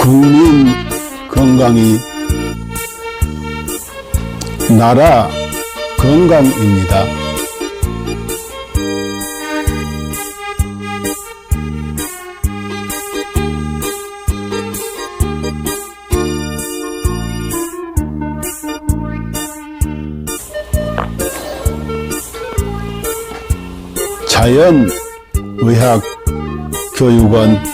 국민 건강이 나라 건강입니다. 자연의학교육원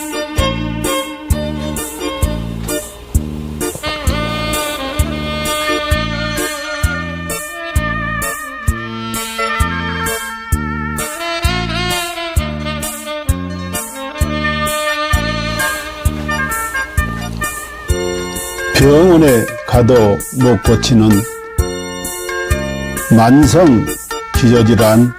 병원에 가도 못 고치는 만성 기저질환,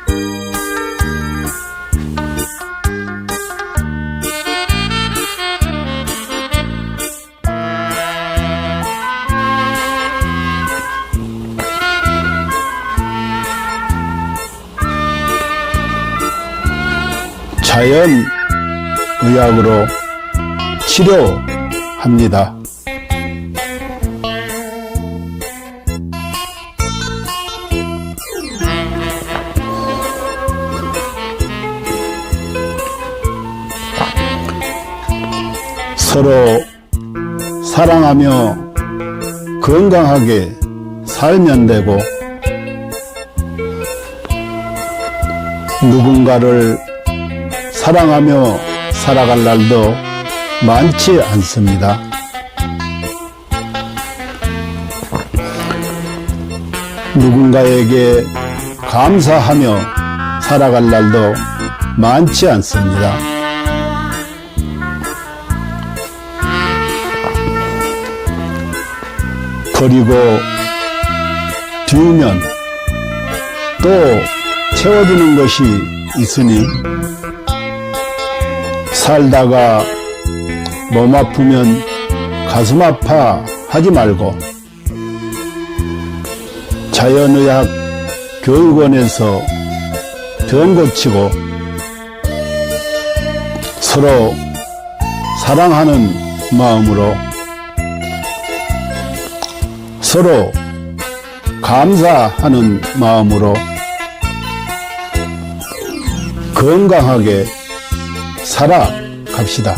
자연의학으로 치료합니다. 서로 사랑하며 건강하게 살면 되고, 누군가를 사랑하며 살아갈 날도 많지 않습니다. 누군가에게 감사하며 살아갈 날도 많지 않습니다. 그리고 비우면 또 채워지는 것이 있으니, 살다가 몸 아프면 가슴 아파 하지 말고 자연의학 교육원에서 병 고치고 서로 사랑하는 마음으로, 서로 감사하는 마음으로 건강하게 살아갑시다.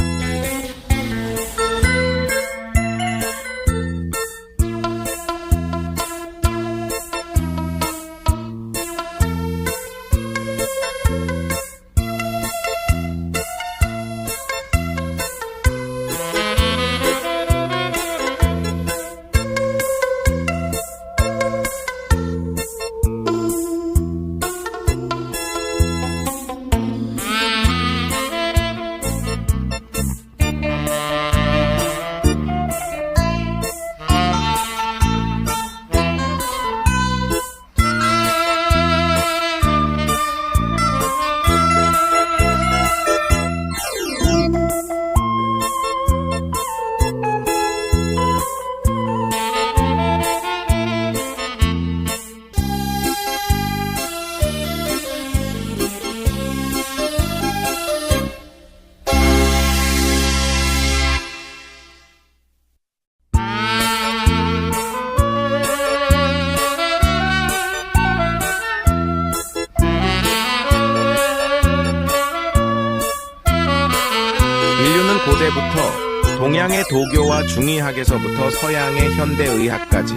고대부터 동양의 도교와 중의학에서부터 서양의 현대의학까지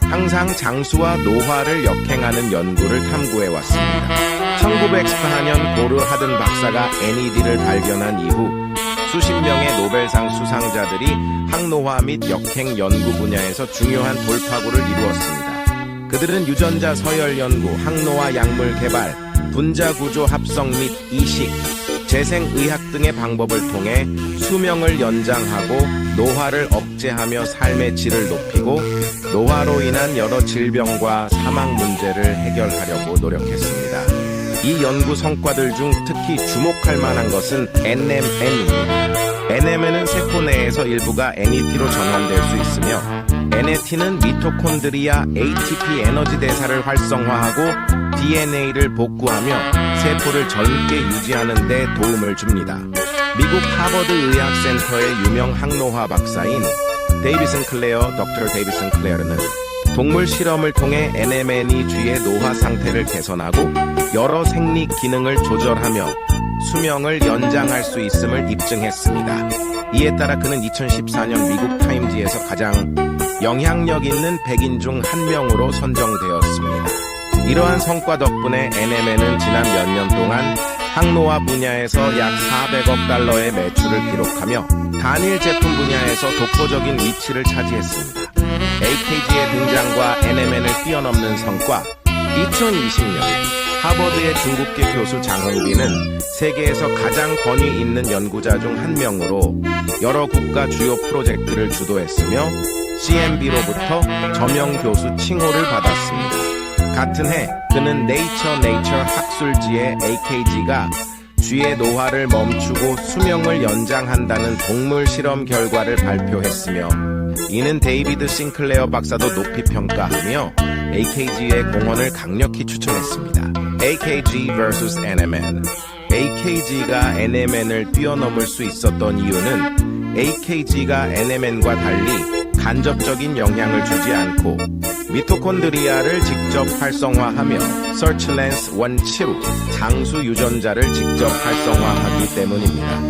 항상 장수와 노화를 역행하는 연구를 탐구해왔습니다. 1914년 고르 하든 박사가 NAD를 발견한 이후 수십 명의 노벨상 수상자들이 항노화 및 역행 연구 분야에서 중요한 돌파구를 이루었습니다. 그들은 유전자 서열 연구, 항노화 약물 개발, 분자구조 합성 및 이식, 재생의학 등의 방법을 통해 수명을 연장하고 노화를 억제하며 삶의 질을 높이고 노화로 인한 여러 질병과 사망 문제를 해결하려고 노력했습니다. 이 연구 성과들 중 특히 주목할 만한 것은 NMN입니다. NMN은 세포 내에서 일부가 NET로 전환될 수 있으며, NAT는 미토콘드리아 ATP 에너지 대사를 활성화하고 DNA를 복구하며 세포를 젊게 유지하는 데 도움을 줍니다. 미국 하버드 의학센터의 유명 항노화 박사인 데이비슨 클레어, 덕터 데이비슨 클레어는 동물 실험을 통해 NMN이 쥐의 노화 상태를 개선하고 여러 생리 기능을 조절하며 수명을 연장할 수 있음을 입증했습니다. 이에 따라 그는 2014년 미국 타임지에서 가장 영향력 있는 100인 중 한 명으로 선정되었습니다. 이러한 성과 덕분에 NMN은 지난 몇 년 동안 항노화 분야에서 약 400억 달러의 매출을 기록하며 단일 제품 분야에서 독보적인 위치를 차지했습니다. AKG의 등장과 NMN을 뛰어넘는 성과. 2020년 하버드의 중국계 교수 장흥빈은 세계에서 가장 권위 있는 연구자 중 한 명으로 여러 국가 주요 프로젝트를 주도했으며 CMB로부터 저명 교수 칭호를 받았습니다. 같은 해 그는 네이처 학술지에 AKG가 쥐의 노화를 멈추고 수명을 연장한다는 동물 실험 결과를 발표했으며 이는 데이비드 싱클레어 박사도 높이 평가하며 AKG의 공헌을 강력히 추천했습니다. AKG vs NMN. AKG가 NMN을 뛰어넘을 수 있었던 이유는 AKG가 NMN과 달리 간접적인 영향을 주지 않고 미토콘드리아를 직접 활성화하며 서치랜스 원치로 장수 유전자를 직접 활성화하기 때문입니다.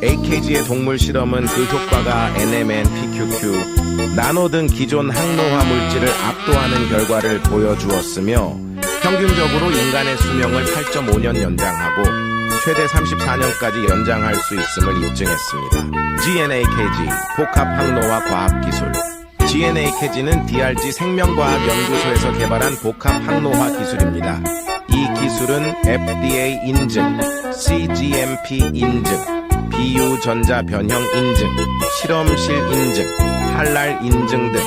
AKG의 동물 실험은 그 효과가 NMN, PQQ, 나노 등 기존 항노화 물질을 압도하는 결과를 보여주었으며 평균적으로 인간의 수명을 8.5년 연장하고 최대 34년까지 연장할 수 있음을 입증했습니다. GNAKG, 복합항노화 과학기술. GNAKG는 DRG 생명과학연구소에서 개발한 복합항노화 기술입니다. 이 기술은 FDA 인증, CGMP 인증, 비유전자 변형 인증, 실험실 인증, 할랄 인증 등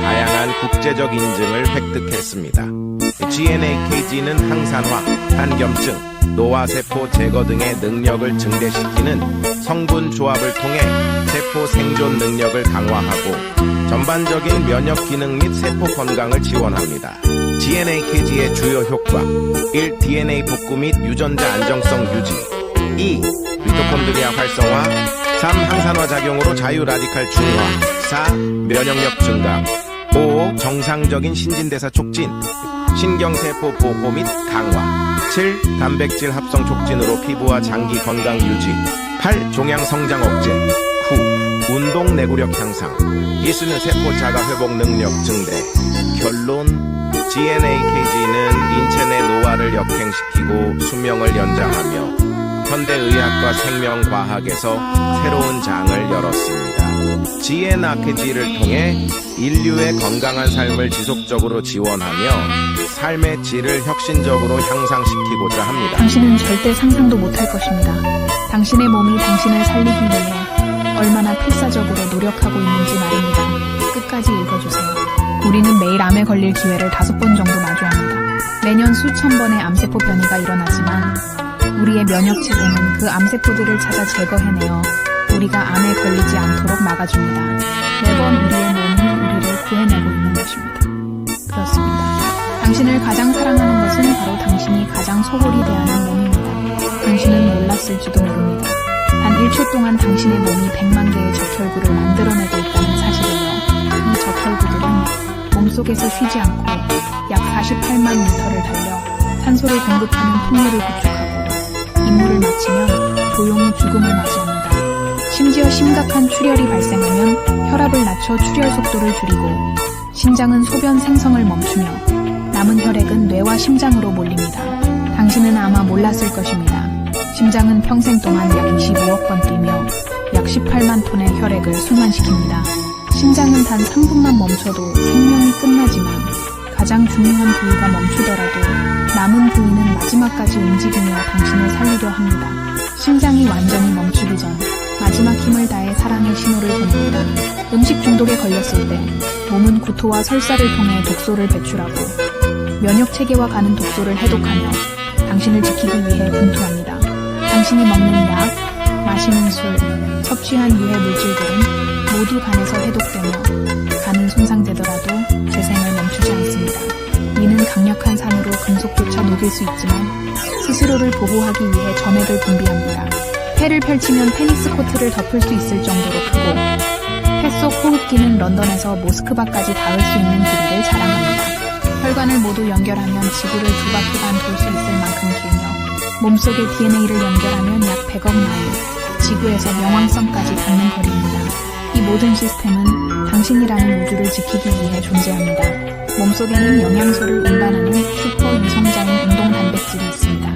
다양한 국제적 인증을 획득했습니다. GNAKG는 항산화, 한겸증, 노화세포 제거 등의 능력을 증대시키는 성분 조합을 통해 세포 생존 능력을 강화하고 전반적인 면역 기능 및 세포 건강을 지원합니다. GNAKG의 주요 효과 1. DNA 복구 및 유전자 안정성 유지 2. 미토콘드리아 활성화 3. 항산화 작용으로 자유 라디칼 중화 4. 면역력 증강 5. 정상적인 신진대사 촉진 신경세포 보호 및 강화 7. 단백질 합성 촉진으로 피부와 장기 건강 유지 8. 종양 성장 억제 9. 운동 내구력 향상 이수는 세포 자가 회복 능력 증대 결론 GNAKG는 인체 내 노화를 역행시키고 수명을 연장하며 현대의학과 생명과학에서 새로운 장을 열었습니다. GNAKG를 통해 인류의 건강한 삶을 지속적으로 지원하며 삶의 질을 혁신적으로 향상시키고자 합니다. 당신은 절대 상상도 못할 것입니다. 당신의 몸이 당신을 살리기 위해 얼마나 필사적으로 노력하고 있는지 말입니다. 끝까지 읽어주세요. 우리는 매일 암에 걸릴 기회를 5번 정도 마주합니다. 매년 수천 번의 암세포 변이가 일어나지만 우리의 면역체계는 그 암세포들을 찾아 제거해내어 우리가 암에 걸리지 않도록 막아줍니다. 매번 우리의 몸이 우리를 구해내고 있는 것입니다. 그렇습니다. 당신을 가장 사랑하는 것은 바로 당신이 가장 소홀히 대하는 몸입니다. 당신은 몰랐을지도 모릅니다. 단 1초 동안 당신의 몸이 100만 개의 적혈구를 만들어내고 있다는 사실을요. 이 적혈구들은 몸속에서 쉬지 않고 약 48만 미터를 달려 산소를 공급하는 풍류를 구축하고 임무를 마치면 조용히 죽음을 맞이합니다. 심지어 심각한 출혈이 발생하면 혈압을 낮춰 출혈 속도를 줄이고 심장은 소변 생성을 멈추며 남은 혈액은 뇌와 심장으로 몰립니다. 당신은 아마 몰랐을 것입니다. 심장은 평생 동안 약 25억 번 뛰며 약 18만 톤의 혈액을 순환시킵니다. 심장은 단 3분만 멈춰도 생명이 끝나지만 가장 중요한 부위가 멈추더라도 남은 부위는 마지막까지 움직이며 당신을 살리려 합니다. 심장이 완전히 멈추기 전 마지막 힘을 다해 사랑의 신호를 보냅니다. 음식 중독에 걸렸을 때 몸은 구토와 설사를 통해 독소를 배출하고 면역체계와 가는 독소를 해독하며 당신을 지키기 위해 분투합니다. 당신이 먹는 약, 마시는 술, 섭취한 유해 물질들은 모두 간에서 해독되며 간은 손상되더라도 재생을 멈추지 않습니다. 이는 강력한 산으로 금속조차 녹일 수 있지만 스스로를 보호하기 위해 점액을 분비합니다. 폐를 펼치면 테니스 코트를 덮을 수 있을 정도로 크고 폐 속 호흡기는 런던에서 모스크바까지 닿을 수 있는 길이를 자랑합니다. 혈관을 모두 연결하면 지구를 2바퀴 반 돌 수 있을 만큼 길며 몸속의 DNA를 연결하면 약 100억 마일, 지구에서 명왕성까지 닿는 거리입니다. 이 모든 시스템은 당신이라는 우주를 지키기 위해 존재합니다. 몸속에는 영양소를 운반하는 슈퍼 유성자인 운동 단백질이 있습니다.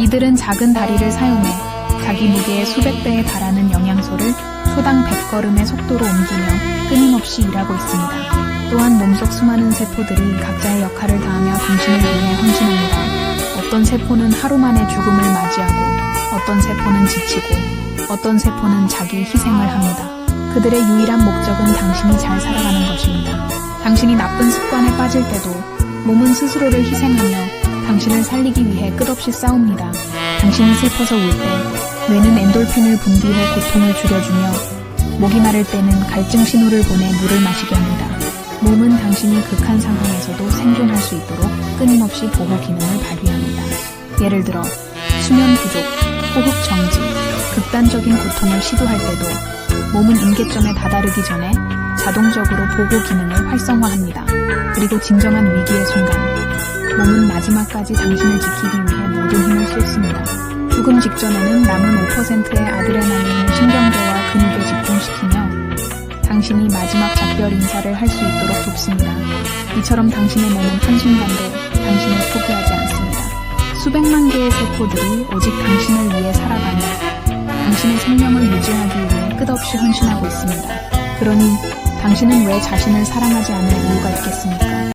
이들은 작은 다리를 사용해 자기 무게의 수백 배에 달하는 영양소를 소당 100걸음의 속도로 옮기며 끊임없이 일하고 있습니다. 또한 몸속 수많은 세포들이 각자의 역할을 다하며 당신을 위해 헌신합니다. 어떤 세포는 하루 만에 죽음을 맞이하고 어떤 세포는 지치고 어떤 세포는 자기 희생을 합니다. 그들의 유일한 목적은 당신이 잘 살아가는 것입니다. 당신이 나쁜 습관에 빠질 때도 몸은 스스로를 희생하며 당신을 살리기 위해 끝없이 싸웁니다. 당신이 슬퍼서 울 때 뇌는 엔돌핀을 분비해 고통을 줄여주며 목이 마를 때는 갈증 신호를 보내 물을 마시게 합니다. 몸은 당신이 극한 상황에서도 생존할 수 있도록 끊임없이 보호 기능을 발휘합니다. 예를 들어 수면 부족, 호흡 정지, 극단적인 고통을 시도할 때도 몸은 임계점에 다다르기 전에 자동적으로 보호 기능을 활성화합니다. 그리고 진정한 위기의 순간, 몸은 마지막까지 당신을 지키기 위해 모든 힘을 쏟습니다. 죽음 직전에는 남은 5%의 아드레날린을 신경계와 근육에 집중시키며 당신이 마지막 작별 인사를 할 수 있도록 돕습니다. 이처럼 당신의 몸은 한순간도 당신을 포기하지 않습니다. 수백만 개의 세포들이 오직 당신을 위해 살아가며 당신의 생명을 유지하기 위해 끝없이 헌신하고 있습니다. 그러니 당신은 왜 자신을 사랑하지 않을 이유가 있겠습니까?